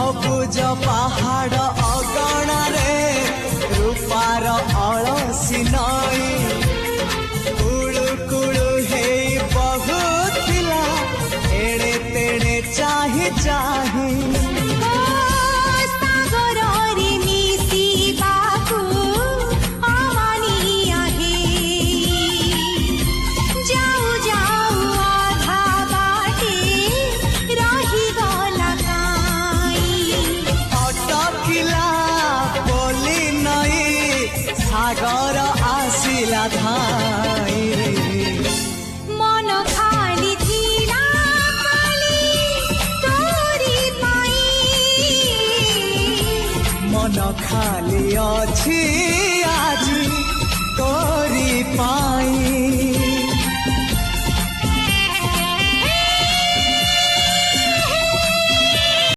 सबुज पहाड़ अगणारे रूपार अलसी नई कुळु कुळु हेई बहुथिला एड़े तेड़े चाही चाही सागर आसिला धाई मन खाली थिला खाली तोरी पाई मन खाली अछि